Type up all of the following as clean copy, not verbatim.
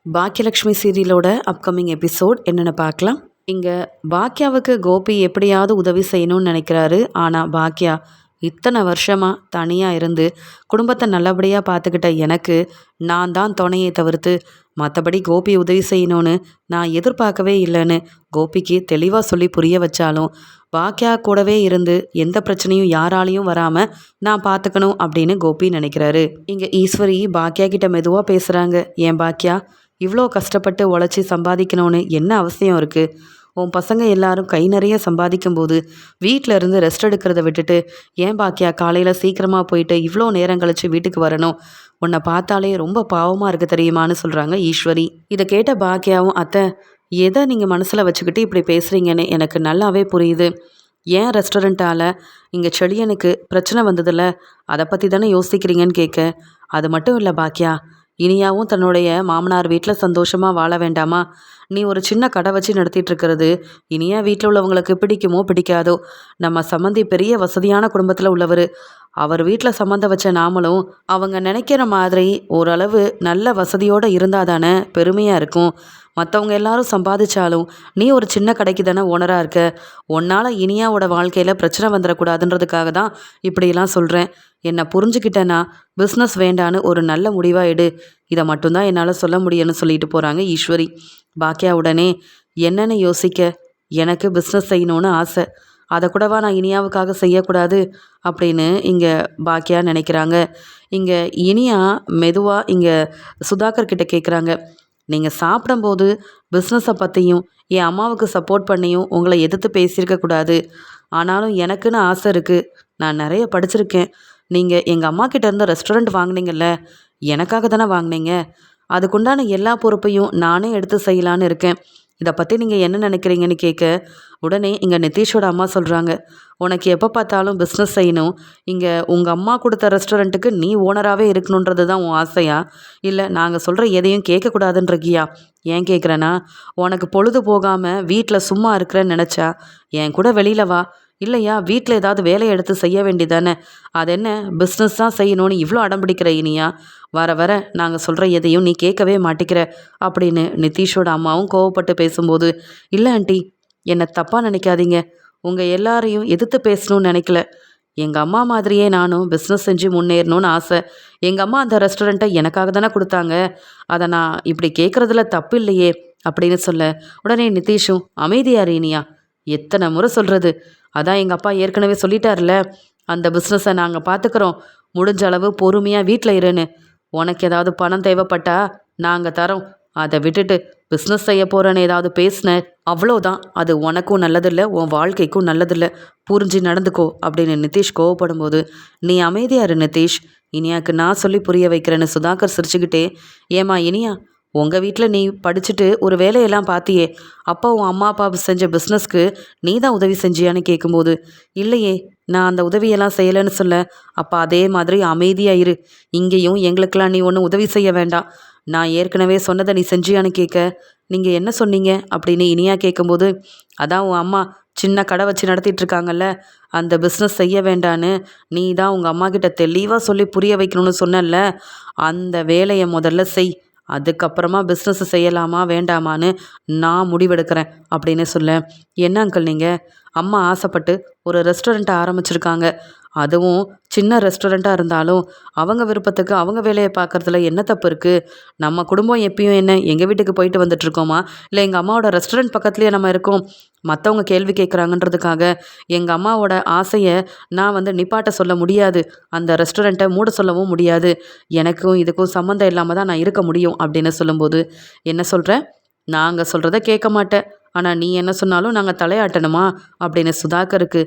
Bhagyalakshmi சீரியலோட upcoming episode என்னென்னு பார்க்கலாம். இங்கே பாக்கியாவுக்கு கோபி எப்படியாவது உதவி செய்யணும்னு நினைக்கிறாரு. ஆனால் பாக்கியா இத்தனை வருஷமாக தனியாக இருந்து குடும்பத்தை நல்லபடியாக பார்த்துக்கிட்ட எனக்கு நான் தான் துணையை தவிர்த்து மற்றபடி கோபி உதவி செய்யணும்னு நான் எதிர்பார்க்கவே இல்லைன்னு கோபிக்கு தெளிவாக சொல்லி புரிய வச்சாலும் பாக்கியா கூடவே இருந்து எந்த பிரச்சனையும் யாராலையும் வராமல் நான் பார்த்துக்கணும் அப்படின்னு கோபி நினைக்கிறாரு. இங்கே ஈஸ்வரி பாக்கியா கிட்ட மெதுவாக பேசுகிறாங்க. ஏன் பாக்கியா, இவ்வளோ கஷ்டப்பட்டு உழைச்சி சம்பாதிக்கணும்னு என்ன அவசியம் இருக்குது? உன் பசங்க எல்லாரும் கை நிறைய சம்பாதிக்கும் போது வீட்டில் இருந்து ரெஸ்ட் எடுக்கிறத விட்டுட்டு ஏன் பாக்கியா காலையில் சீக்கிரமாக போயிட்டு இவ்வளோ நேரம் கழித்து வீட்டுக்கு வரணும்? உன்னை பார்த்தாலே ரொம்ப பாவமாக இருக்குது தெரியுமான்னு சொல்கிறாங்க ஈஸ்வரி. இதை கேட்ட பாக்கியாவும், அத்தை எதை நீங்கள் மனசில் வச்சுக்கிட்டு இப்படி பேசுகிறீங்கன்னு எனக்கு நல்லாவே புரியுது. ஏன் ரெஸ்டாரண்ட்டால் இங்கே செழியனுக்கு பிரச்சனை வந்ததில்ல, அதை பற்றி தானே யோசிக்கிறீங்கன்னு கேட்க, அது மட்டும் இல்லை பாக்கியா, இனியாவும் தன்னுடைய மாமனார் வீட்டில் சந்தோஷமாக வாழ வேண்டாமா? நீ ஒரு சின்ன கடை வச்சு நடத்திட்டு இருக்கிறது இனியா வீட்டில் உள்ளவங்களுக்கு பிடிக்குமோ பிடிக்காதோ, நம்ம சம்மந்தி பெரிய வசதியான குடும்பத்தில் உள்ளவர். அவர் வீட்டில் சம்மந்தம் வச்ச நாமளும் அவங்க நினைக்கிற மாதிரி ஓரளவு நல்ல வசதியோடு இருந்தால் தானே பெருமையாக இருக்கும். மற்றவங்க எல்லாரும் சம்பாதிச்சாலும் நீ ஒரு சின்ன கடைக்கு தானே ஓனராக இருக்க. உன்னால் இனியாவோட வாழ்க்கையில் பிரச்சனை வந்துடக்கூடாதுன்றதுக்காக தான் இப்படிலாம் சொல்கிறேன். என்னை புரிஞ்சுக்கிட்டேன்னா பிஸ்னஸ் வேண்டான்னு ஒரு நல்ல முடிவாக எடு. இதை மட்டும்தான் என்னால் சொல்ல முடியும்னு சொல்லிட்டு போகிறாங்க ஈஸ்வரி. பாக்கியா உடனே, என்னென்னு யோசிக்க, எனக்கு பிஸ்னஸ் செய்யணும்னு ஆசை, அதை கூடவா நான் இனியாவுக்காக செய்யக்கூடாது அப்படின்னு இங்கே பாக்கியா நினைக்கிறாங்க. இங்கே இனியா மெதுவாக இங்கே சுதாகர் கிட்ட கேட்குறாங்க, நீங்கள் சாப்பிடும்போது பிஸ்னஸை பற்றியும் என் அம்மாவுக்கு சப்போர்ட் பண்ணியும் உங்களை எதிர்த்து பேசியிருக்கக்கூடாது. ஆனாலும் எனக்குன்னு ஆசை இருக்குது, நான் நிறைய படிச்சிருக்கேன். நீங்கள் எங்கள் அம்மா கிட்ட இருந்த ரெஸ்டாரண்ட் வாங்கினீங்கல்ல, எனக்காக தானே வாங்கினீங்க. அதுக்குண்டான எல்லா பொறுப்பையும் நானே எடுத்து செய்யலான்னு இருக்கேன். இதை பற்றி நீங்கள் என்ன நினைக்கிறீங்கன்னு கேட்க, உடனே இங்கே நிதிஷோட அம்மா சொல்கிறாங்க, உனக்கு எப்போ பார்த்தாலும் பிஸ்னஸ் செய்யணும், இங்கே உங்கள் அம்மா கொடுத்த ரெஸ்டாரண்ட்டுக்கு நீ ஓனராகவே இருக்கணுன்றது தான் உன் ஆசையா? இல்லை நாங்கள் சொல்கிற எதையும் கேட்கக்கூடாதுன்றகியா? ஏன் கேட்குறேன்னா, உனக்கு பொழுது போகாமல் வீட்டில் சும்மா இருக்கிறேன்னு நினச்சா என் கூட வெளியில் வா. இல்லையா வீட்டில் ஏதாவது வேலையை எடுத்து செய்ய வேண்டியதானே. அது என்ன பிஸ்னஸ் தான் செய்யணும்னு இவ்வளோ அடம் பிடிக்கிற இனியா? வர வர நாங்கள் சொல்கிற எதையும் நீ கேட்கவே மாட்டிக்கிற அப்படின்னு நிதிஷோட அம்மாவும் கோவப்பட்டு பேசும்போது, இல்லை ஆண்டி, என்னை தப்பாக நினைக்காதீங்க, உங்கள் எல்லாரையும் எதிர்த்து பேசணும்னு நினைக்கல. எங்கள் அம்மா மாதிரியே நானும் பிஸ்னஸ் செஞ்சு முன்னேறணும்னு ஆசை. எங்கள் அம்மா அந்த ரெஸ்டாரண்ட்டை எனக்காக தானே கொடுத்தாங்க, அதை நான் இப்படி கேட்குறதுல தப்பு இல்லையே அப்படின்னு சொல்ல, உடனே நிதிஷும், அமைதியார் இனியா, எத்தனை முறை சொல்கிறது, அதான் எங்கள் அப்பா ஏற்கனவே சொல்லிட்டார்ல, அந்த பிஸ்னஸை நாங்கள் பார்த்துக்குறோம், முடிஞ்ச அளவு பொறுமையாக வீட்டில் இருன்னு. உனக்கு ஏதாவது பணம் தேவைப்பட்டா நாங்கள் தரோம், அதை விட்டுட்டு பிஸ்னஸ் செய்ய போகிறேன்னு ஏதாவது பேசின அவ்வளோதான், அது உனக்கும் நல்லதில்லை, உன் வாழ்க்கைக்கும் நல்லதில்லை, புரிஞ்சு நடந்துக்கோ அப்படின்னு நிதிஷ் கோவப்படும்போது, நீ அமைதியாரு நிதிஷ், இனியாவுக்கு நான் சொல்லி புரிய வைக்கிறேன்னு சுதாகர் சிரிச்சுக்கிட்டே, ஏமா இனியா, உங்கள் வீட்டில் நீ படிச்சுட்டு ஒரு வேலையெல்லாம் பார்த்தியே, அப்போ உன் அம்மா அப்பா செஞ்ச பிஸ்னஸ்க்கு நீ தான் உதவி செஞ்சியான்னு கேட்கும்போது, இல்லையே நான் அந்த உதவியெல்லாம் செய்யலைன்னு சொல்ல, அப்போ அதே மாதிரி அமைதியாக இரு, இங்கேயும் எங்களுக்கெல்லாம் நீ ஒன்றும் உதவி செய்ய வேண்டாம், நான் ஏற்கனவே சொன்னதை நீ செஞ்சியான்னு கேட்க, நீங்கள் என்ன சொன்னீங்க அப்படின்னு இனியா கேட்கும்போது, அதான் உன் அம்மா சின்ன கடை வச்சு நடத்திட்டு இருக்காங்கல்ல, அந்த பிஸ்னஸ் செய்ய வேண்டான்னு நீ தான் உங்கள் அம்மா கிட்ட தெளிவாக சொல்லி புரிய வைக்கணும்னு சொன்னல, அந்த வேலையை முதல்ல செய், அதுக்கப்புறமா பிஸ்னஸ் செய்யலாமா வேண்டாமான்னு நான் முடிவெடுக்கிறேன் அப்படின்னு சொல்ல, என்ன அங்கிள் நீங்கள், அம்மா ஆசைப்பட்டு ஒரு ரெஸ்டாரண்ட்டை ஆரம்பிச்சிருக்காங்க, அதுவும் சின்ன ரெஸ்டாரண்ட்டாக இருந்தாலும் அவங்க விருப்பத்துக்கு அவங்க வேலையை பார்க்குறதுல என்ன தப்பு இருக்குது? நம்ம குடும்பம் எப்பயும் என்ன எங்கள் வீட்டுக்கு போயிட்டு வந்துட்டுருக்கோமா, இல்லை எங்கள் அம்மாவோட ரெஸ்டாரண்ட் பக்கத்துலேயே நம்ம இருக்கோம், மற்றவங்க கேள்வி கேட்குறாங்கன்றதுக்காக எங்கள் அம்மாவோட ஆசையை நான் நிப்பாட்ட சொல்ல முடியாது, அந்த ரெஸ்டாரண்ட்டை மூட சொல்லவும் முடியாது, எனக்கும் இதுக்கும் சம்மந்தம் இல்லாமல் தான் நான் இருக்க முடியும் அப்படின்னு சொல்லும்போது, என்ன சொல்கிற, நாங்கள் சொல்கிறத கேட்க மாட்டேன், ஆனால் நீ என்ன சொன்னாலும் நாங்கள் தலையாட்டணுமா அப்படின்னு சுதாகருக்கு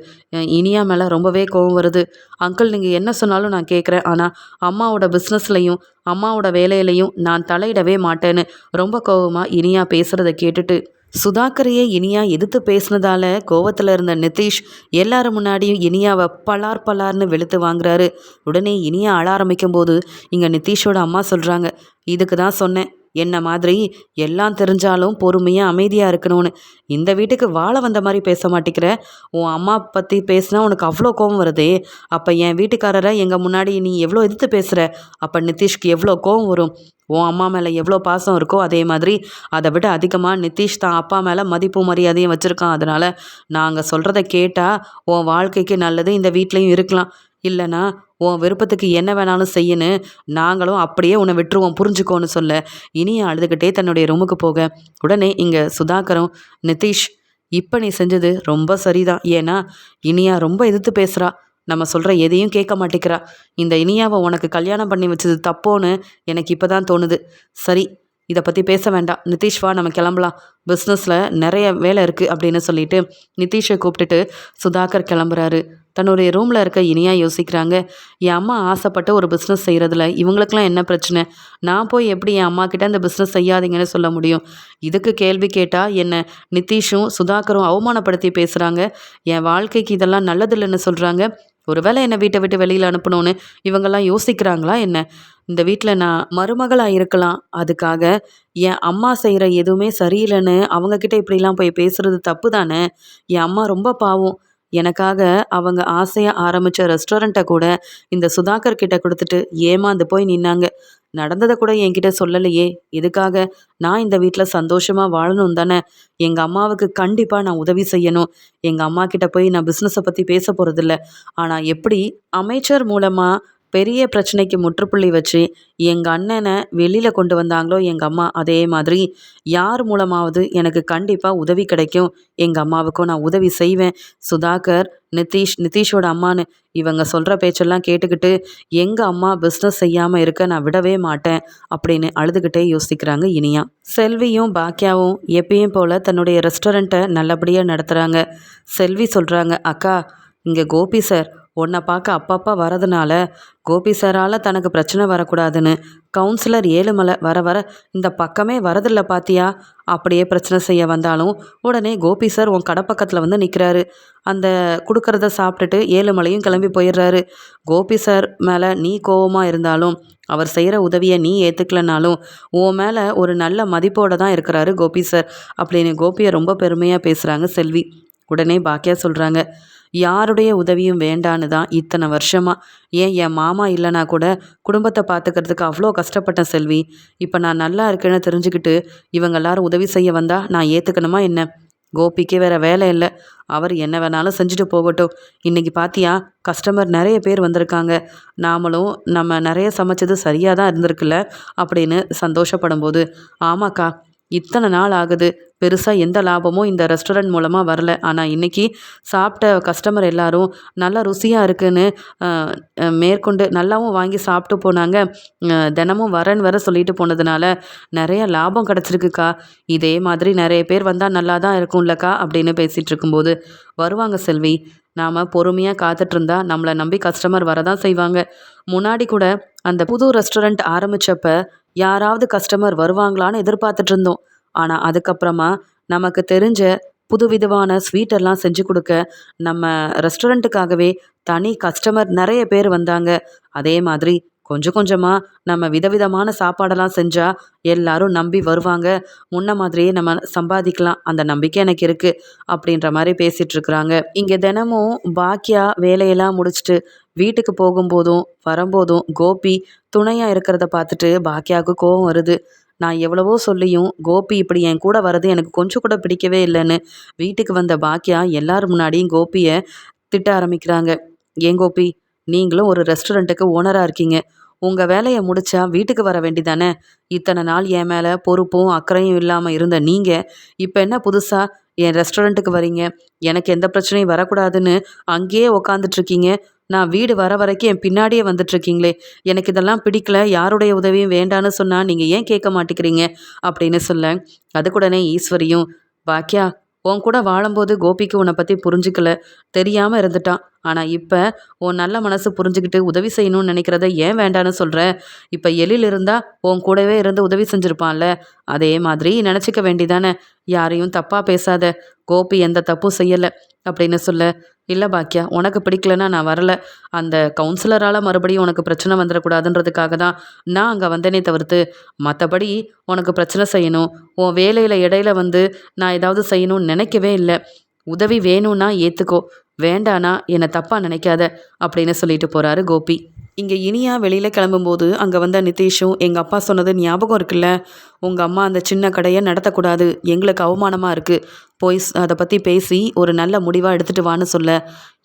இனியா மேலே ரொம்பவே கோவம் வருது. அங்கிள் நீங்கள் என்ன சொன்னாலும் நான் கேட்குறேன், ஆனால் அம்மாவோட பிஸ்னஸ்லையும் அம்மாவோட வேலையிலையும் நான் தலையிடவே மாட்டேன்னு ரொம்ப கோவமாக இனியா பேசுகிறத கேட்டுட்டு, சுதாகரையே இனியா எதிர்த்து பேசினதால கோவத்தில் இருந்த நிதிஷ் எல்லாரும் முன்னாடியும் இனியாவை பலார் பலார்னு வெளுத்து வாங்குறாரு. உடனே இனியா அழ ஆரம்பிக்கும் போது இங்கே நிதிஷோட அம்மா சொல்கிறாங்க, இதுக்கு தான் சொன்னேன், என்ன மாதிரி எல்லாம் தெரிஞ்சாலும் பொறுமையாக அமைதியாக இருக்கணும்னு. இந்த வீட்டுக்கு வாழ வந்த மாதிரி பேச மாட்டேங்கிற. உன் அம்மா பற்றி பேசினா உனக்கு அவ்வளோ கோவம் வருதே. அப்போ என் வீட்டுக்காரரை எங்கள் முன்னாடி நீ எவ்வளோ எதிர்த்து பேசுகிற. அப்போ நிதிஷ்க்கு எவ்வளோ கோவம் வரும். உன் அம்மா மேலே எவ்வளோ பாசம் இருக்கோ அதே மாதிரி அதை விட அதிகமாக நிதிஷ் தான் அப்பா மேலே மதிப்பு மரியாதையும் வச்சுருக்கான். அதனால் நாங்கள் சொல்கிறத கேட்டால் உன் வாழ்க்கைக்கு நல்லது, இந்த வீட்லேயும் இருக்கலாம். இல்லைனா உன் விருப்பத்துக்கு என்ன வேணாலும் செய்யணும், நாங்களும் அப்படியே உன்னை விட்டுருவோம் புரிஞ்சுக்கோன்னு சொல்ல இனியா அழுதுகிட்டே தன்னுடைய ரூமுக்கு போக, உடனே இங்கே சுதாகரும், நிதிஷ் இப்போ நீ செஞ்சது ரொம்ப சரிதான். ஏன்னா இனியா ரொம்ப எதிர்த்து பேசுகிறா, நம்ம சொல்கிற எதையும் கேட்க மாட்டேங்கிறா. இந்த இனியாவை உனக்கு கல்யாணம் பண்ணி வச்சது தப்போன்னு எனக்கு இப்போ தான் தோணுது. சரி, இதை பற்றி பேச வேண்டாம். நிதிஷ் வா நம்ம கிளம்பலாம், பிஸ்னஸில் நிறைய வேலை இருக்குது அப்படின்னு சொல்லிட்டு நிதிஷை கூப்பிட்டுட்டு சுதாகர் கிளம்புறாரு. தன்னுடைய ரூமில் இருக்க இனியா யோசிக்கிறாங்க, என் அம்மா ஆசைப்பட்டு ஒரு பிஸ்னஸ் செய்கிறதுல இவங்களுக்கெல்லாம் என்ன பிரச்சனை? நான் போய் எப்படி என் அம்மா கிட்ட இந்த பிஸ்னஸ் செய்யாதீங்கன்னு சொல்ல முடியும்? இதுக்கு கேள்வி கேட்டால் என்னை நிதிஷும் சுதாகரும் அவமானப்படுத்தி பேசுகிறாங்க. என் வாழ்க்கைக்கு இதெல்லாம் நல்லதில்லைன்னு சொல்கிறாங்க. ஒருவேளை என்னை வீட்டை விட்டு வெளியில் அனுப்பணும்னு இவங்கெல்லாம் யோசிக்கிறாங்களா என்ன? இந்த வீட்டில் நான் மருமகளாக இருக்கலாம், அதுக்காக என் அம்மா செய்கிற எதுவுமே சரியில்லைன்னு அவங்கக்கிட்ட இப்படிலாம் போய் பேசுகிறது தப்பு தானே? என் அம்மா ரொம்ப பாவம். எனக்காக அவங்க ஆசையாக ஆரம்பித்த ரெஸ்டாரண்ட்டை கூட இந்த சுதாகர் கிட்ட கொடுத்துட்டு ஏமாந்து போய் நின்னாங்க. நடந்ததை கூட என்கிட்ட சொல்லலையே. இதுக்காக நான் இந்த வீட்டில் சந்தோஷமாக வாழணும் தானே? எங்கள் அம்மாவுக்கு கண்டிப்பாக நான் உதவி செய்யணும். எங்கள் அம்மா கிட்ட போய் நான் பிஸ்னஸை பற்றி பேச போகிறதில்ல. ஆனால் எப்படி அமைச்சர் மூலமாக பெரிய பிரச்சனைக்கு முற்றுப்புள்ளி வச்சு எங்கள் அண்ணனை வெளியில் கொண்டு வந்தாங்களோ எங்கள் அம்மா, அதே மாதிரி யார் மூலமாவது எனக்கு கண்டிப்பாக உதவி கிடைக்கும். எங்கள் அம்மாவுக்கும் நான் உதவி செய்வேன். சுதாகர், நிதிஷோட அம்மான்னு இவங்க சொல்கிற பேச்செல்லாம் கேட்டுக்கிட்டு எங்கள் அம்மா பிஸ்னஸ் செய்யாமல் இருக்க நான் விடவே மாட்டேன் அப்படின்னு அழுதுகிட்டே யோசிக்கிறாங்க இனியா. செல்வியும் பாக்கியாவும் எப்பயும் போல் தன்னுடைய ரெஸ்டாரண்ட்டை நல்லபடியாக நடத்துகிறாங்க. செல்வி சொல்கிறாங்க, அக்கா இங்கே கோபி சார் உன்னை பார்க்க அப்பப்போ வரதுனால கோபி சாரால் தனக்கு பிரச்சனை வரக்கூடாதுன்னு கவுன்சிலர் ஏழுமலை வர வர இந்த பக்கமே வரதில்ல பாத்தியா? அப்படியே பிரச்சனை செய்ய வந்தாலும் உடனே கோபி சார் உன் கடை பக்கத்தில் வந்து நிற்கிறாரு. அந்த கொடுக்கறத சாப்பிட்டுட்டு ஏழுமலையும் கிளம்பி போயிடுறாரு. கோபி சார் மேலே நீ கோவமாக இருந்தாலும் அவர் செய்கிற உதவியை நீ ஏற்றுக்கலனாலும் உன் மேலே ஒரு நல்ல மதிப்போடு தான் இருக்கிறாரு கோபி சார் அப்படின்னு கோபியை ரொம்ப பெருமையாக பேசுகிறாங்க செல்வி. உடனே பாக்கியா சொல்கிறாங்க, யாருடைய உதவியும் வேண்டான்னு தான் இத்தனை வருஷமாக, ஏன் என் மாமா இல்லைனா கூட குடும்பத்தை பார்த்துக்கிறதுக்கு அவ்வளோ கஷ்டப்பட்டேன் செல்வி. இப்போ நான் நல்லா இருக்கேன்னு தெரிஞ்சுக்கிட்டு இவங்க எல்லாரும் உதவி செய்ய வந்தால் நான் ஏற்றுக்கணுமா என்ன? கோபிக்கு வேறு வேலை இல்லை, அவர் என்ன வேணாலும் செஞ்சுட்டு போகட்டும். இன்றைக்கி பார்த்தியா கஸ்டமர் நிறைய பேர் வந்திருக்காங்க, நாமளும் நம்ம நிறைய சமைச்சது சரியாக தான் இருந்திருக்குல்ல அப்படின்னு சந்தோஷப்படும் போது, ஆமாக்கா இத்தனை நாள் ஆகுது, பெருசாக எந்த லாபமும் இந்த ரெஸ்டாரண்ட் மூலமாக வரல. ஆனால் இன்றைக்கி சாப்பிட்ட கஸ்டமர் எல்லாரும் நல்லா ருசியாக இருக்குன்னு மேற்கொண்டு நல்லாவும் வாங்கி சாப்பிட்டு போனாங்க. தினமும் வரேன்னு வர சொல்லிட்டு போனதுனால நிறைய லாபம் கிடச்சிருக்குக்கா. இதே மாதிரி நிறைய பேர் வந்தால் நல்லா தான் இருக்கும்லக்கா அப்படின்னு பேசிகிட்டு இருக்கும்போது, வருவாங்க செல்வி, நாம் பொறுமையாக காத்துட்ருந்தா நம்மளை நம்பி கஸ்டமர் வரதான் செய்வாங்க. முன்னாடி கூட அந்த புது ரெஸ்டாரண்ட் ஆரம்பித்தப்ப யாராவது கஸ்டமர் வருவாங்களான்னு எதிர்பார்த்துட்டு இருந்தோம். ஆனால் அதுக்கப்புறமா நமக்கு தெரிஞ்ச புதுவிதமான ஸ்வீட்டெல்லாம் செஞ்சு கொடுக்க நம்ம ரெஸ்டாரண்ட்டுக்காகவே தனி கஸ்டமர் நிறைய பேர் வந்தாங்க. அதே மாதிரி கொஞ்சம் கொஞ்சமாக நம்ம விதவிதமான சாப்பாடெல்லாம் செஞ்சால் எல்லாரும் நம்பி வருவாங்க. முன்ன மாதிரியே நம்ம சம்பாதிக்கலாம், அந்த நம்பிக்கை எனக்கு இருக்குது அப்படின்ற மாதிரி பேசிகிட்டு இருக்கிறாங்க. இங்கே தினமும் பாக்கியா வேலையெல்லாம் முடிச்சுட்டு வீட்டுக்கு போகும்போதும் வரும்போதும் கோபி துணையாக இருக்கிறத பார்த்துட்டு பாக்கியாவுக்கு கோபம் வருது. நான் எவ்வளவோ சொல்லியும் கோபி இப்படி என் கூட வர்றது எனக்கு கொஞ்சம் கூட பிடிக்கவே இல்லைன்னு வீட்டுக்கு வந்த பாக்கியா எல்லார் முன்னாடியும் கோபியை திட்ட ஆரம்பிக்கிறாங்க. ஏன் கோபி, நீங்களும் ஒரு ரெஸ்டாரண்ட்டுக்கு ஓனராக இருக்கீங்க, உங்கள் வேலையை முடித்தா வீட்டுக்கு வர வேண்டிதானே? இத்தனை நாள் என் மேலே பொறுப்பும் அக்கறையும் இல்லாமல் இருந்த நீங்கள் இப்போ என்ன புதுசாக என் ரெஸ்டாரண்ட்டுக்கு வரீங்க? எனக்கு எந்த பிரச்சனையும் வரக்கூடாதுன்னு அங்கேயே உக்காந்துட்ருக்கீங்க. நான் வீடு வர வரைக்கும் என் பின்னாடியே வந்துட்டுருக்கீங்களே, எனக்கு இதெல்லாம் பிடிக்கல, யாருடைய உதவியும் வேண்டான்னு சொன்னால் நீங்கள் ஏன் கேட்க மாட்டேங்கிறீங்க அப்படின்னு சொல்ல, அதுக்குடனே ஈஸ்வரியும், பாக்கியா உன் கூட வாழும்போது கோபிக்கு உன்னை பற்றி புரிஞ்சுக்கல, தெரியாமல் இருந்துட்டான். ஆனால் இப்போ உன் நல்ல மனசு புரிஞ்சுக்கிட்டு உதவி செய்யணும்னு நினைக்கிறத ஏன் வேண்டான்னு சொல்கிற? இப்போ எழில் இருந்தால் உன் கூடவே இருந்து உதவி செஞ்சுருப்பான்ல, அதே மாதிரி நினச்சிக்க வேண்டிதானே. யாரையும் தப்பாக பேசாத, கோபி எந்த தப்பும் செய்யலை அப்படின்னு சொல்ல, இல்ல பாக்கியா, உனக்கு பிடிக்கலன்னா நான் வரல. அந்த கவுன்சிலரால மறுபடியும் உனக்கு பிரச்சனை வந்துறக்கூடாதுன்றதுக்காக தான் நான் அங்க வந்தேனே தவிர்த்து, மத்தபடி உனக்கு பிரச்சனை செய்யணும், உன் வேலையில இடையில வந்து நான் ஏதாவது செய்யணும்னு நினைக்கவே இல்ல. உதவி வேணும்னா ஏத்துக்கோ, வேண்டான்னா என்ன தப்பா நினைக்காத அப்படின்னு சொல்லிட்டு போறாரு கோபி. இங்க இனியா வெளியில கிளம்பும்போது அங்க வந்த நிதீஷும், எங்க அப்பா சொன்னது ஞாபகம் இருக்குல்ல? உங்க அம்மா அந்த சின்ன கடைய நடத்தக்கூடாது. எங்களுக்கு அவமானமா இருக்கு. போய் அத பத்தி பேசி ஒரு நல்ல முடிவா எடுத்துட்டு வான்னு சொல்ல,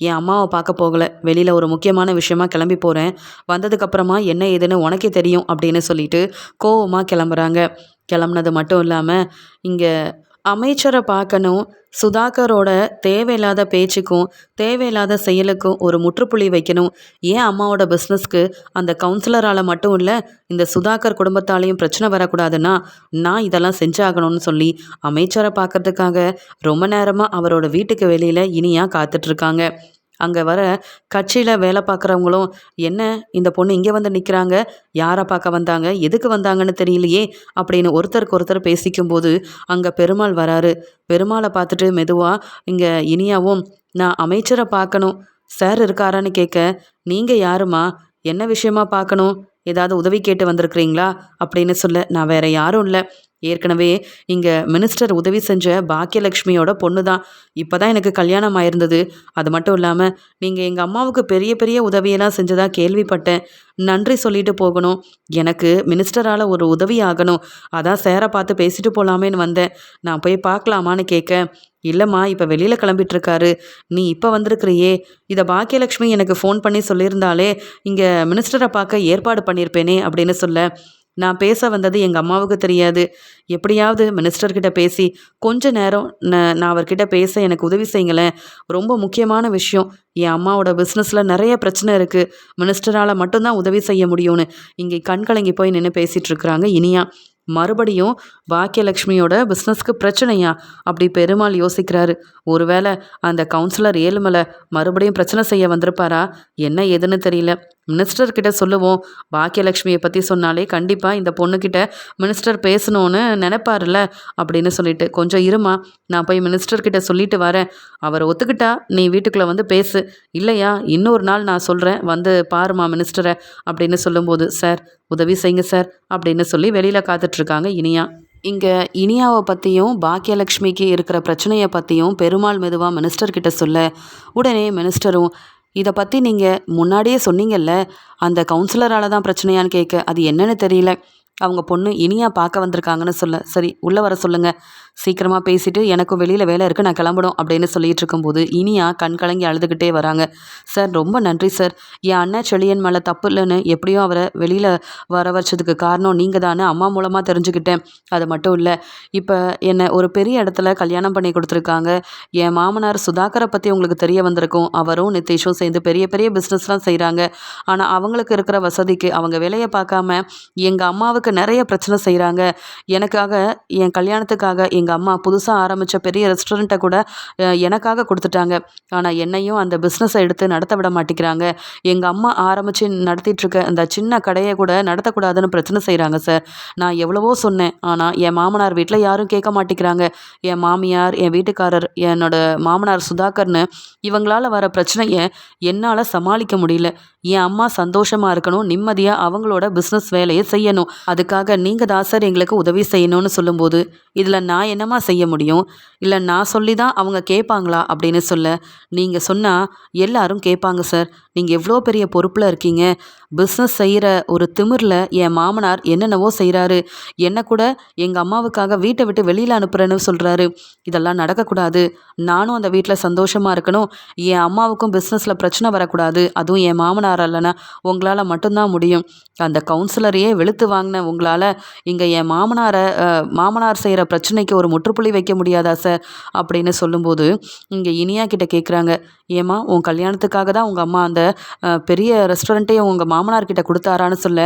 என் அம்மாவ பார்க்க போகல. வெளியில ஒரு முக்கியமான விஷயமா கிளம்பி போறேன். வந்ததுக்கப்புறமா என்ன ஏதுன்னு உனக்கே தெரியும் அப்படின்னு சொல்லிட்டு கோவமா கிளம்புறாங்க. கிளம்புனது மட்டும் இல்லாம, இங்க அமைச்சர பார்க்கணும். சுதாகரோட தேவையில்லாத பேச்சுக்கும், தேவையில்லாத செயலுக்கும் ஒரு முற்றுப்புள்ளி வைக்கணும். ஏன் அம்மாவோட பிஸ்னஸ்க்கு அந்த கவுன்சிலரால மட்டும் இல்ல, இந்த சுதாகர் குடும்பத்தாலயும் பிரச்சனை வரக்கூடாதுன்னா, நான் இதெல்லாம் செஞ்சாகணும்னு சொல்லி அமைச்சர பார்க்கறதுக்காக ரொம்ப நேரமா அவரோட வீட்டுக்கு வெளியில இனியா காத்துட்ருக்காங்க. அங்க வர கட்சியில வேலை பார்க்குறவங்களும், "என்ன இந்த பொண்ணு இங்க வந்து நிக்கிறாங்க? யார பார்க்க வந்தாங்க? எதுக்கு வந்தாங்கன்னு தெரியலையே!" அப்படின்னு ஒருத்தருக்கு ஒருத்தர் பேசிக்கும்போது, அங்க பெருமாள் வராரு. பெருமாள பார்த்துட்டு மெதுவா இங்க இனியாவும், "நான் அமைச்சர பார்க்கணும். சார் இருக்காரான்னு?" கேட்க, "நீங்க யாரும்மா? என்ன விஷயமா பார்க்கணும்? ஏதாவது உதவி கேட்டு வந்திருக்கிறீங்களா?" அப்படின்னு சொல்ல, "நான் வேற யாரும் இல்ல. ஏற்கனவே இங்க மினிஸ்டர் உதவி செஞ்ச பாக்கியலட்சுமியோட பொண்ணு தான். இப்பதான் எனக்கு கல்யாணம் ஆயிருந்தது. அது மட்டும் இல்லாம, நீங்க எங்க அம்மாவுக்கு பெரிய பெரிய உதவியெல்லாம் செஞ்சதா கேள்விப்பட்டேன். நன்றி சொல்லிட்டு போகணும். எனக்கு மினிஸ்டரால ஒரு உதவி ஆகணும். அதான் சார பார்த்து பேசிட்டு போலாமேன்னு வந்தேன். நான் போய் பார்க்கலாமான்னு கேட்க, இல்லம்மா இப்ப வெளியில கிளம்பிட்டுருக்காரு. நீ இப்ப வந்திருக்கிறியே! இத பாக்கியலட்சுமி எனக்கு ஃபோன் பண்ணி சொல்லியிருந்தாலே, இங்க மினிஸ்டர பார்க்க ஏற்பாடு பண்ணியிருப்பேனே! அப்படின்னு சொல்ல, நான் பேச வந்தது எங்க அம்மாவுக்கு தெரியாது. எப்படியாவது மினிஸ்டர்கிட்ட பேசி கொஞ்ச நேரம் நான் அவர்கிட்ட பேச எனக்கு உதவி செய்யுங்களேன். ரொம்ப முக்கியமான விஷயம். என் அம்மாவோட பிஸ்னஸ்ல நெறைய பிரச்சனை இருக்கு. மினிஸ்டரால மட்டும் தான் உதவி செய்ய முடியும்னு இங்கே கண் கலங்கி போய் நின்னு பேசிட்டு இருக்கிறாங்க இனியா. மறுபடியும் பாக்கியலட்சுமியோட பிஸ்னஸ்க்கு பிரச்சனையா? அப்படி பெருமாள் யோசிக்கிறாரு. ஒருவேளை அந்த கவுன்சிலர் ஏழுமலை மறுபடியும் பிரச்சனை செய்ய வந்திருப்பாரா? என்ன ஏதுன்னு தெரியல. மினிஸ்டர் கிட்ட சொல்லுவோம். பாக்கியலட்சுமியை பற்றி சொன்னாலே கண்டிப்பாக இந்த பொண்ணுக்கிட்ட மினிஸ்டர் பேசணும்னு நினைப்பாருல்ல அப்படின்னு சொல்லிட்டு, கொஞ்சம் இருமா, நான் போய் மினிஸ்டர் கிட்ட சொல்லிட்டு வரேன். அவர் ஒத்துக்கிட்டா நீ வீட்டுக்குள்ளே வந்து பேசு. இல்லையா இன்னொரு நாள் நான் சொல்கிறேன், வந்து பாருமா மினிஸ்டரை அப்படின்னு சொல்லும்போது, சார் உதவி செய்யுங்க சார் அப்படின்னு சொல்லி வெளியில் காத்துட்ருக்காங்க இனியா. இங்கே இனியாவை பற்றியும் பாக்கியலட்சுமிக்கு இருக்கிற பிரச்சனையை பற்றியும் பெருமாள் மெதுவாக மினிஸ்டர் கிட்ட சொல்ல, உடனே மினிஸ்டரும், இதை பற்றி நீங்கள் முன்னாடியே சொன்னீங்கல்ல, அந்த கவுன்சிலரால தான் பிரச்சனையான்னு கேட்க, அது என்னன்னு தெரியல. அவங்க பொண்ணு இனியா பார்க்க வந்திருக்காங்கன்னு சொல்ல, சரி உள்ளே வர சொல்லுங்கள், சீக்கிரமாக பேசிட்டு எனக்கும் வெளியில் வேலை இருக்குது, நான் கிளம்பணும் அப்படின்னு சொல்லிட்டு இருக்கும்போது இனியா கண் கலங்கி அழுதுகிட்டே வராங்க. சார் ரொம்ப நன்றி சார், என் அண்ணன் செழியன் மேலே தப்பு இல்லைன்னு எப்படியோ அவரை வெளியில் வர வச்சதுக்கு காரணம் நீங்கள் தானே அம்மா மூலமாக தெரிஞ்சுக்கிட்டேன். அது மட்டும் இல்லை, இப்போ என்னை ஒரு பெரிய இடத்துல கல்யாணம் பண்ணி கொடுத்துருக்காங்க. என் மாமனார் சுதாகரை பற்றி உங்களுக்கு தெரிய வந்திருக்கும். அவரும் நிதிஷும் சேர்ந்து பெரிய பெரிய பிஸ்னஸ்லாம் செய்கிறாங்க. ஆனால் அவங்களுக்கு இருக்கிற வசதிக்கு அவங்க வேலையை பார்க்காம எங்கள் அம்மாவுக்கு நிறைய பிரச்சனை செய்கிறாங்க. எனக்காக என் கல்யாணத்துக்காக எங்கள் அம்மா புதுசாக ஆரம்பித்த பெரிய ரெஸ்டாரண்ட்டை கூட எனக்காக கொடுத்துட்டாங்க. ஆனால் என்னையும் அந்த பிஸ்னஸை எடுத்து நடத்த விட மாட்டேங்கிறாங்க. எங்கள் அம்மா ஆரம்பித்து நடத்திட்டுருக்க அந்த சின்ன கடையை கூட நடத்தக்கூடாதுன்னு பிரச்சனை செய்கிறாங்க சார். நான் எவ்வளவோ சொன்னேன், ஆனால் என் மாமனார் வீட்டில் யாரும் கேட்க மாட்டேங்கிறாங்க. என் மாமியார், என் வீட்டுக்காரர், என்னோட மாமனார் சுதாகர்னு இவங்களால் வர பிரச்சனையை என்னால் சமாளிக்க முடியல. என் அம்மா சந்தோஷமாக இருக்கணும், நிம்மதியாக அவங்களோட பிஸ்னஸ் வேலையை செய்யணும். அதுக்காக நீங்கள் தான் சார் எங்களுக்கு உதவி செய்யணும்னு சொல்லும்போது, இதில் நான் என்னம்மா செய்ய முடியும்? இல்லை நான் சொல்லி தான் அவங்க கேட்பாங்களா அப்படின்னு சொல்ல, நீங்கள் சொன்னால் எல்லாரும் கேட்பாங்க சார். நீங்கள் எவ்வளோ பெரிய பொறுப்பில் இருக்கீங்க. பிஸ்னஸ் செய்கிற ஒரு திமிரில் என் மாமனார் என்னென்னவோ செய்கிறாரு. என்ன கூட எங்கள் அம்மாவுக்காக வீட்டை விட்டு வெளியில் அனுப்புகிறேன்னு சொல்கிறாரு. இதெல்லாம் நடக்கக்கூடாது. நானும் அந்த வீட்டில் சந்தோஷமாக இருக்கணும். என் அம்மாவுக்கும் பிஸ்னஸில் பிரச்சனை வரக்கூடாது. அதுவும் என் மாமனார் இல்லைன்னா உங்களால் மட்டும்தான் முடியும். அந்த கவுன்சிலரையே வெளுத்து வாங்கின உங்களால் இங்கே என் மாமனார் செய்கிற பிரச்சனைக்கு ஒரு முற்றுப்புள்ளி வைக்க முடியாதா சார் அப்படின்னு சொல்லும்போது, இங்கே இனியா கிட்ட கேட்குறாங்க, ஏம்மா உன் கல்யாணத்துக்காக தான் உங்கள் அம்மா அந்த பெரிய ரெஸ்டாரண்ட்டையும் உங்கள் மாமனார் கிட்ட கொடுத்தாரான்னு சொல்ல,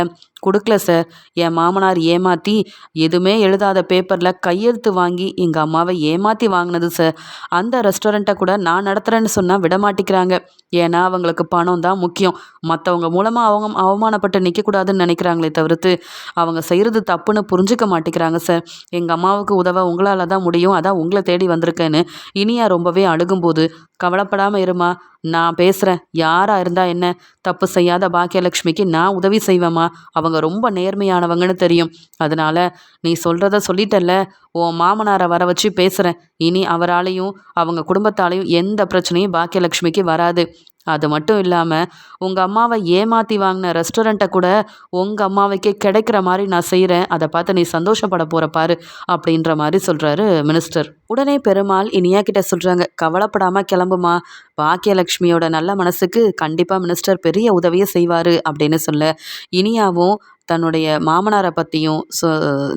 கொடுக்கல சார். என் மாமனார் ஏமாற்றி எதுவுமே எழுதாத பேப்பரில் கையெழுத்து வாங்கி எங்கள் அம்மாவை ஏமாற்றி வாங்கினது சார். அந்த ரெஸ்டாரண்ட்டை கூட நான் நடத்துகிறேன்னு சொன்னால் விடமாட்டிக்கிறாங்க. ஏன்னா அவங்களுக்கு பணம் தான் முக்கியம். மற்றவங்க மூலமாக அவங்க அவமானப்பட்டு நிற்கக்கூடாதுன்னு நினைக்கிறாங்களே தவிர்த்து அவங்க செய்கிறது தப்புன்னு புரிஞ்சுக்க மாட்டேங்கிறாங்க சார். எங்கள் அம்மாவுக்கு உதவ உங்களால் தான் முடியும், அதான் உங்களை தேடி வந்திருக்கேன்னு இனியா ரொம்பவே அழுகும்போது, கவலைப்படாமல் இருமா, நான் பேசுகிறேன், யாராக இருந்தால் என்ன, தப்பு செய்யாத பாக்கியலட்சுமிக்கு நான் உதவி செய்வேம்மா, அவங்க ரொம்ப நேர்மையானவங்கன்னு தெரியும். அதனால நீ சொல்கிறத சொல்லிட்டல்ல, உன் மாமனாரை வர வச்சு பேசுகிறேன். இனி அவராலையும் அவங்க குடும்பத்தாலையும் எந்த பிரச்சனையும் பாக்கியலட்சுமிக்கு வராது. அது மட்டும் இல்லாமல் உங்கள் அம்மாவை ஏமாற்றி வாங்கின ரெஸ்டாரண்ட்டை கூட உங்கள் அம்மாவுக்கே கிடைக்கிற மாதிரி நான் செய்கிறேன், அதை பார்த்து நீ சந்தோஷப்பட போகிற பாரு அப்படின்ற மாதிரி சொல்கிறாரு மினிஸ்டர். உடனே பெருமாள் இனியா கிட்ட சொல்கிறாங்க, கவலைப்படாமல் கிளம்புமா, பாக்கியலட்சுமியோட நல்ல மனசுக்கு கண்டிப்பாக மினிஸ்டர் பெரிய உதவியை செய்வார் அப்படின்னு சொல்ல, இனியாவும் தன்னுடைய மாமனாரை பற்றியும்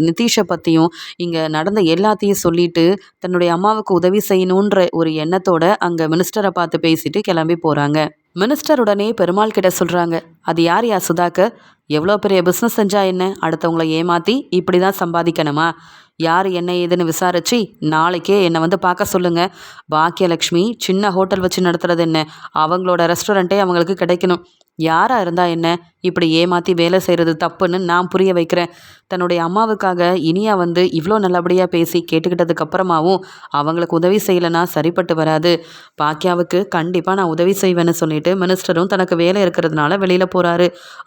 நிதிஷை பற்றியும் இங்கே நடந்த எல்லாத்தையும் சொல்லிட்டு தன்னுடைய அம்மாவுக்கு உதவி செய்யணுன்ற ஒரு எண்ணத்தோட அங்கே மினிஸ்டரை பார்த்து பேசிட்டு கிளம்பி போகிறாங்க. மினிஸ்டர் உடனே பெருமாள் கிட்ட சொல்கிறாங்க, அது யார் சுதாகர், எவ்வளோ பெரிய பிஸ்னஸ் செஞ்சா என்ன, அடுத்தவங்களை ஏமாற்றி இப்படி தான் சம்பாதிக்கணுமா, யார் என்ன ஏதுன்னு விசாரிச்சு நாளைக்கே என்னை வந்து பார்க்க சொல்லுங்கள். பாக்கியலட்சுமி சின்ன ஹோட்டல் வச்சு நடத்துறது என்ன, அவங்களோட ரெஸ்டாரண்ட்டே அவங்களுக்கு கிடைக்கணும். யாராக இருந்தால் என்ன, இப்படி ஏமாற்றி வேலை செய்கிறது தப்புன்னு நான் புரிய வைக்கிறேன். தன்னுடைய அம்மாவுக்காக இனியா வந்து இவ்வளோ நல்லபடியாக பேசி கேட்டுக்கிட்டதுக்கு அப்புறமாவும் அவங்களுக்கு உதவி செய்யலைன்னா சரிப்பட்டு வராது. பாக்கியாவுக்கு கண்டிப்பாக நான் உதவி செய்வேன்னு சொல்லிட்டு மினிஸ்டரும் தனக்கு வேலை இருக்கிறதுனால வெளியில் போகிறாரு.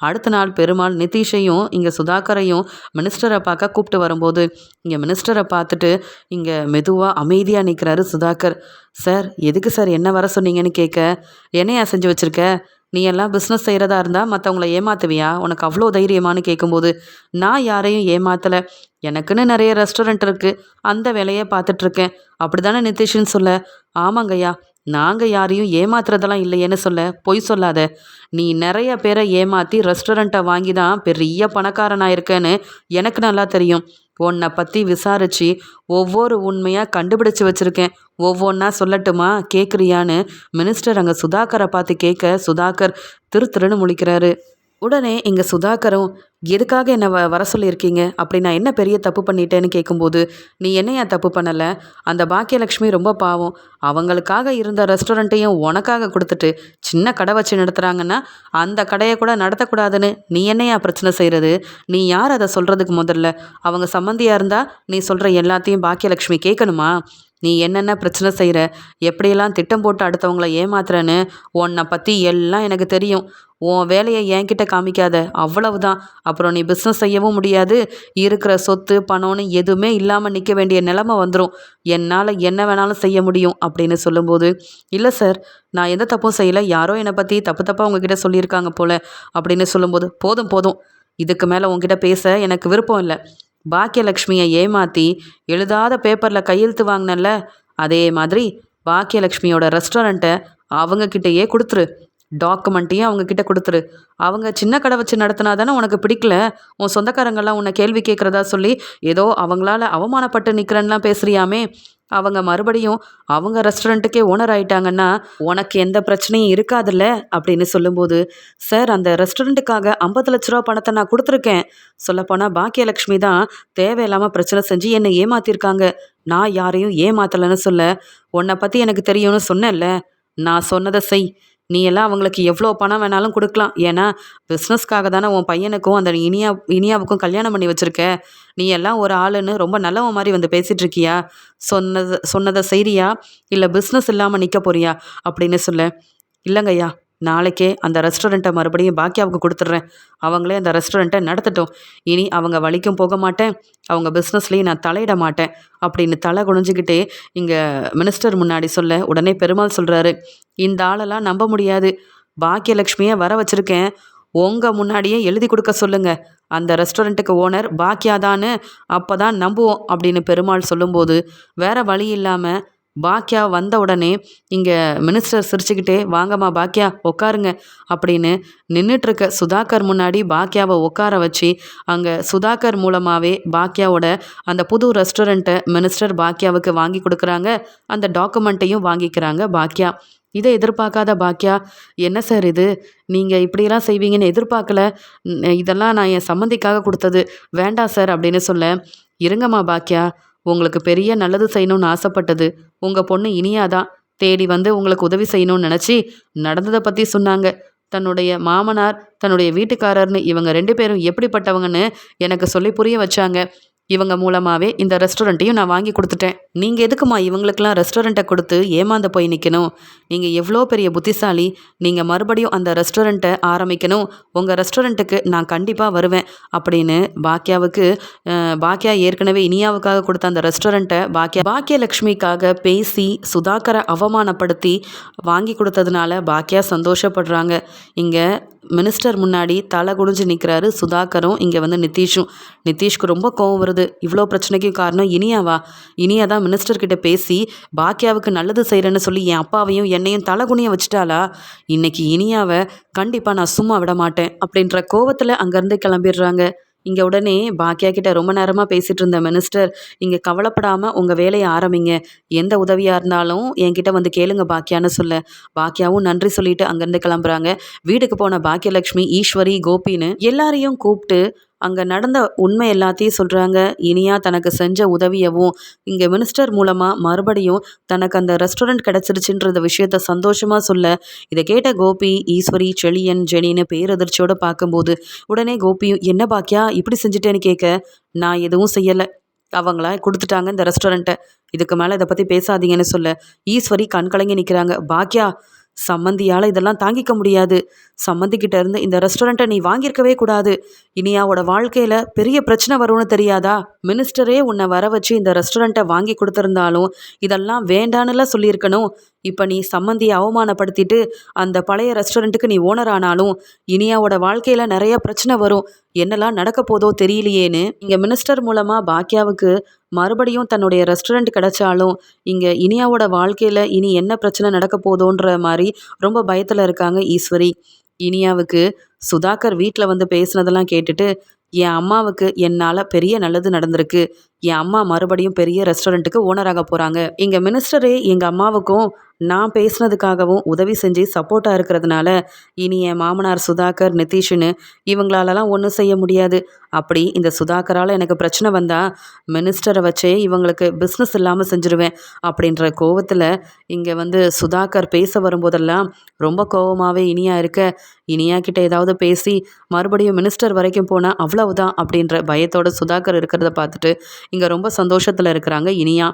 அடுத்த நாள் பெருமாள் நிதிஷையும் இங்கே சுதாகரையும் மினிஸ்டரை பார்க்க கூப்பிட்டு வரும்போது இங்கே மினிஸ்டரை பார்த்துட்டு இங்கே மெதுவாக அமைதியாக நிற்கிறாரு சுதாகர். சார் எதுக்கு சார் என்ன வர சொன்னீங்கன்னு கேட்க, என்னையா செஞ்சு வச்சுருக்க, நீ எல்லாம் பிஸ்னஸ் செய்கிறதா இருந்தால் மற்றவங்கள ஏமாத்துவியா, உனக்கு அவ்வளோ தைரியமானு கேட்கும்போது, நான் யாரையும் ஏமாத்தலை, எனக்குன்னு நிறைய ரெஸ்டாரண்ட் இருக்குது, அந்த வேலையை பார்த்துட்ருக்கேன் அப்படி தானே நிதிஷ்ன்னு சொல்ல. ஆமாங்கய்யா, நாங்கள் யாரையும் ஏமாத்துறதெல்லாம் இல்லையேன்னு சொல்ல. பொய் சொல்லாத, நீ நிறைய பேரை ஏமாற்றி ரெஸ்டாரண்ட்டை வாங்கி தான் பெரிய பணக்காரனாயிருக்கேன்னு எனக்கு நல்லா தெரியும். உன்னை பற்றி விசாரித்து ஒவ்வொரு உண்மையாக கண்டுபிடிச்சி வச்சுருக்கேன், ஒவ்வொன்றா சொல்லட்டுமா கேட்குறியான்னு மினிஸ்டர் அங்கே சுதாகரை பார்த்து கேட்க, சுதாகர் திருன்னு முழிக்கிறாரு. உடனே இங்கே சுதாகரும், எதுக்காக என்னை வர சொல்லியிருக்கீங்க, அப்படி நான் என்ன பெரிய தப்பு பண்ணிட்டேன்னு கேட்கும்போது, நீ என்னையா தப்பு பண்ணலை, அந்த பாக்கியலட்சுமி ரொம்ப பாவம், அவங்களுக்காக இருந்த ரெஸ்டாரண்ட்டையும் உனக்காக கொடுத்துட்டு சின்ன கடை வச்சு நடத்துகிறாங்கன்னா அந்த கடையை கூட நடத்தக்கூடாதுன்னு நீ என்னையா பிரச்சனை செய்கிறது, நீ யார் அதை சொல்கிறதுக்கு முதல்ல, அவங்க சம்மந்தியாக இருந்தால் நீ சொல்கிற எல்லாத்தையும் பாக்கியலட்சுமி கேட்கணுமா, நீ என்னென்ன பிரச்சனை செய்கிற, எப்படியெல்லாம் திட்டம் போட்டு அடுத்தவங்கள ஏமாத்துறன்னு உன்னை பற்றி எல்லாம் எனக்கு தெரியும். உன் வேலையை என்கிட்ட காமிக்காத, அவ்வளவுதான். அப்புறம் நீ பிஸ்னஸ் செய்யவும் முடியாது, இருக்கிற சொத்து பணம்னு எதுவுமே இல்லாமல் நிற்க வேண்டிய நிலைமை வந்துடும். என்னால் என்ன வேணாலும் செய்ய முடியும் அப்படின்னு சொல்லும்போது, இல்லை சார், நான் எந்த தப்பும் செய்யலை, யாரோ என்னை பற்றி தப்பாக உங்ககிட்ட சொல்லியிருக்காங்க போல அப்படின்னு சொல்லும்போது, போதும் போதும், இதுக்கு மேலே உங்ககிட்ட பேச எனக்கு விருப்பம் இல்லை. பாக்கியலட்சுமியை ஏமாற்றி எழுதாத பேப்பரில் கையெழுத்து வாங்கினல்ல, அதே மாதிரி பாக்கியலட்சுமியோட ரெஸ்டாரண்ட்டை அவங்கக்கிட்டேயே கொடுத்துரு, டாக்குமெண்ட்டையும் அவங்கக்கிட்ட கொடுத்துரு. அவங்க சின்ன கடை வச்சு நடத்தினா தானே உனக்கு பிடிக்கல, உன் சொந்தக்காரங்கள்லாம் உன்னை கேள்வி கேட்குறதா சொல்லி ஏதோ அவங்களால அவமானப்பட்டு நிற்கிறேன்லாம் பேசுறியாமே, அவங்க மறுபடியும் அவங்க ரெஸ்டாரண்ட்டுக்கே ஓனர் ஆயிட்டாங்கன்னா உனக்கு எந்த பிரச்சனையும் இருக்காதுல்ல அப்படின்னு சொல்லும்போது, சார் அந்த ரெஸ்டாரண்ட்டுக்காக 50 லட்ச ரூபா பணத்தை நான் கொடுத்துருக்கேன். சொல்லப்போனால் பாக்கியலட்சுமி தான் தேவையில்லாமல் பிரச்சனை செஞ்சு என்னை ஏமாத்திருக்காங்க, நான் யாரையும் ஏமாத்தலைன்னு சொல்ல, உன்னை பற்றி எனக்கு தெரியும்னு சொன்னேன்ல, நான் சொன்னதை செய். நீ எல்லாம் அவங்களுக்கு எவ்வளோ பணம் வேணாலும் கொடுக்கலாம், ஏன்னா பிஸ்னஸ்க்காக தானே உன் பையனுக்கும் அந்த இனியாவுக்கும் கல்யாணம் பண்ணி வச்சுருக்க. நீ எல்லாம் ஒரு ஆளுன்னு ரொம்ப நல்லவன் மாதிரி வந்து பேசிகிட்டு இருக்கியா, சொன்னதை செய்றியா இல்லை பிஸ்னஸ் இல்லாமல் நிற்க போறியா அப்படின்னு சொல்ல, இல்லைங்கய்யா, நாளைக்கே அந்த ரெஸ்டாரண்ட்டை மறுபடியும் பாக்கியாவுக்கு கொடுத்துட்றேன், அவங்களே அந்த ரெஸ்டாரண்ட்டை நடத்தட்டும், இனி அவங்க வழிக்கும் போக மாட்டேன், அவங்க பிஸ்னஸ்லேயும் நான் தலையிட மாட்டேன் அப்படின்னு தலை குனிஞ்சிக்கிட்டே இங்கே மினிஸ்டர் முன்னாடி சொல்ல, உடனே பெருமாள் சொல்கிறாரு, இந்த ஆளெல்லாம் நம்ப முடியாது, பாக்கியலட்சுமியை வர வச்சுருக்கேன், உங்கள் முன்னாடியே எழுதி கொடுக்க சொல்லுங்க, அந்த ரெஸ்டாரண்ட்டுக்கு ஓனர் பாக்கியாதான்னு, அப்போ தான் நம்புவோம் அப்படின்னு பெருமாள் சொல்லும்போது, வேற வழி இல்லாமல் பாக்கியா வந்த உடனே இங்கே மினிஸ்டர் சிரிச்சுக்கிட்டே, வாங்கம்மா பாக்கியா உட்காருங்க அப்படின்னு நின்றுட்டுருக்க சுதாகர் முன்னாடி பாக்கியாவை உட்கார வச்சு அங்கே சுதாகர் மூலமாகவே பாக்கியாவோட அந்த புது ரெஸ்டாரண்ட்டை மினிஸ்டர் பாக்கியாவுக்கு வாங்கி கொடுக்குறாங்க, அந்த டாக்குமெண்ட்டையும் வாங்கிக்கிறாங்க பாக்கியா. இதை எதிர்பார்க்காத பாக்கியா, என்ன சார் இது, நீங்கள் இப்படியெல்லாம் செய்வீங்கன்னு எதிர்பார்க்கல, இதெல்லாம் நான் என் சம்மந்திக்காக கொடுத்தது, வேண்டாம் சார் அப்படின்னு சொல்ல, இருங்கம்மா பாக்கியா, உங்களுக்கு பெரிய நல்லது செய்யணும்னு ஆசைப்பட்டது உங்கள் பொண்ணு இனியாதான், தேடி வந்து உங்களுக்கு உதவி செய்யணும்னு நினச்சி நடந்ததை பற்றி சொன்னாங்க, தன்னுடைய மாமனார், தன்னுடைய வீட்டுக்காரர்னு இவங்க 2 பேரும் எப்படிப்பட்டவங்கன்னு எனக்கு சொல்லி புரிய வச்சாங்க. இவங்க மூலமாவே இந்த ரெஸ்டாரண்ட்டையும் நான் வாங்கி குடுத்துட்டேன். நீங்க எதுக்கும்மா இவங்களுக்கெல்லாம் ரெஸ்டாரண்ட்ட குடுத்து ஏமாந்து போய் நிக்கணும்? நீங்க எவ்ளோ பெரிய புத்திசாலி. நீங்க மறுபடியும் அந்த ரெஸ்டாரண்ட்ட ஆரம்பிக்கணும். உங்க ரெஸ்டாரண்ட்டுக்கு நான் கண்டிப்பா வருவேன். அப்படின்னு பாக்யாவுக்கு பாக்யா ஏற்கனவே இனியாவுக்காக குடுத்த அந்த ரெஸ்டாரண்ட்ட பாக்யலட்சுமிக்காக பேசி சுதாகர அவமானப்படுத்தி வாங்கி குடுத்ததுனால பாக்யா சந்தோஷப்படுறாங்க. இங்க மினிஸ்டர் முன்னாடி தலை குனிஞ்சு நிற்கிறாரு சுதாகரும், இங்கே வந்து நிதிஷும். நிதிஷ்க்கு ரொம்ப கோவம் வருது. இவ்வளோ பிரச்சனைக்கு காரணம் இனியாவா? இனியா தான் மினிஸ்டர்கிட்ட பேசி பாக்யாவுக்கு நல்லது செய்கிறேன்னு சொல்லி என் அப்பாவையும் என்னையும் தலை குனிய வச்சுட்டாளா? இன்னைக்கு இனியாவை கண்டிப்பாக நான் சும்மா விட மாட்டேன் அப்படின்ற கோவத்தில் அங்கேருந்து கிளம்பிடுறாங்க. இங்கே உடனே பாக்யா கிட்ட ரொம்ப நேரமாக பேசிகிட்டு இருந்த மினிஸ்டர், இங்கே கவலைப்படாமல் உங்கள் வேலையை ஆரம்பிங்க, எந்த உதவியாக இருந்தாலும் என்கிட்ட வந்து கேளுங்க பாக்யான்னு சொல்ல, பாக்யாவும் நன்றி சொல்லிட்டு அங்கேருந்து கிளம்புறாங்க. வீட்டுக்கு போன பாக்யலட்சுமி, ஈஸ்வரி, கோபின்னு எல்லாரையும் கூப்பிட்டு அங்கே நடந்த உண்மை எல்லாத்தையும் சொல்கிறாங்க. இனியா தனக்கு செஞ்ச உதவியவும் இங்கே மினிஸ்டர் மூலமாக மறுபடியும் தனக்கு அந்த ரெஸ்டாரண்ட் கிடச்சிருச்சுன்ற விஷயத்த சந்தோஷமாக சொல்ல, இதை கேட்ட கோபி, ஈஸ்வரி, செழியன், ஜெனின்னு பேரதிர்ச்சியோடு பார்க்கும்போது உடனே கோபியும் என்ன பாக்கியா இப்படி செஞ்சுட்டேன்னு கேட்க, நான் எதுவும் செய்யலை, அவங்களா கொடுத்துட்டாங்க இந்த ரெஸ்டாரண்ட்டை, இதுக்கு மேலே இதை பற்றி பேசாதீங்கன்னு சொல்ல ஈஸ்வரி கண்கலங்கி நிற்கிறாங்க. பாக்கியா, சம்மந்தியால் இதெல்லாம் தாங்கிக்க முடியாது. சம்மந்திக்கிட்ட இருந்து இந்த ரெஸ்டாரண்ட்டை நீ வாங்கியிருக்கவே கூடாது. இனியாவோட வாழ்க்கையில் பெரிய பிரச்சனை வரும்னு தெரியாதா? மினிஸ்டரே உன்னை வர வச்சு இந்த ரெஸ்டாரண்ட்டை வாங்கி கொடுத்துருந்தாலும் இதெல்லாம் வேண்டான்னுலாம் சொல்லியிருக்கணும். இப்போ நீ சம்மந்தியை அவமானப்படுத்திட்டு அந்த பழைய ரெஸ்டாரண்ட்டுக்கு நீ ஓனர் ஆனாலும் இனியாவோட வாழ்க்கையில் நிறைய பிரச்சனை வரும். என்னெல்லாம் நடக்க போதோ தெரியலையேன்னு இங்கே மினிஸ்டர் மூலமாக பாக்கியாவுக்கு மறுபடியும் தன்னுடைய ரெஸ்டாரண்ட் கிடைச்சாலும் இங்கே இனியாவோட வாழ்க்கையில் இனி என்ன பிரச்சனை நடக்க போதோன்ற மாதிரி ரொம்ப பயத்தில் இருக்காங்க ஈஸ்வரி. இனியாவுக்கு சுதாகர் வீட்டில் வந்து பேசுனதெல்லாம் கேட்டுட்டு, என் அம்மாவுக்கு என்னால் பெரிய நல்லது நடந்திருக்கு, என் அம்மா மறுபடியும் பெரிய ரெஸ்டாரண்ட்டுக்கு ஓனராக போகிறாங்க, இங்கே மினிஸ்டரே எங்கள் அம்மாவுக்கும் நான் பேசுனதுக்காகவும் உதவி செஞ்சு சப்போர்ட்டாக இருக்கிறதுனால இனி என் மாமனார் சுதாகர், நிதிஷ்னு இவங்களாலலாம் ஒன்றும் செய்ய முடியாது. அப்படி இந்த சுதாகரால் எனக்கு பிரச்சனை வந்தால் மினிஸ்டரை வச்சே இவங்களுக்கு பிஸ்னஸ் இல்லாமல் செஞ்சுருவேன் அப்படின்ற கோவத்தில் இங்கே வந்து சுதாகர் பேச வரும்போதெல்லாம் ரொம்ப கோவமாகவே இனியா இருக்க, இனியா கிட்ட ஏதாவது பேசி மறுபடியும் மினிஸ்டர் வரைக்கும் போனால் அவ்வளவுதான் அப்படின்ற பயத்தோட சுதாகர் இருக்கிறத பார்த்துட்டு இங்கே ரொம்ப சந்தோஷத்தில் இருக்கிறாங்க இனியா.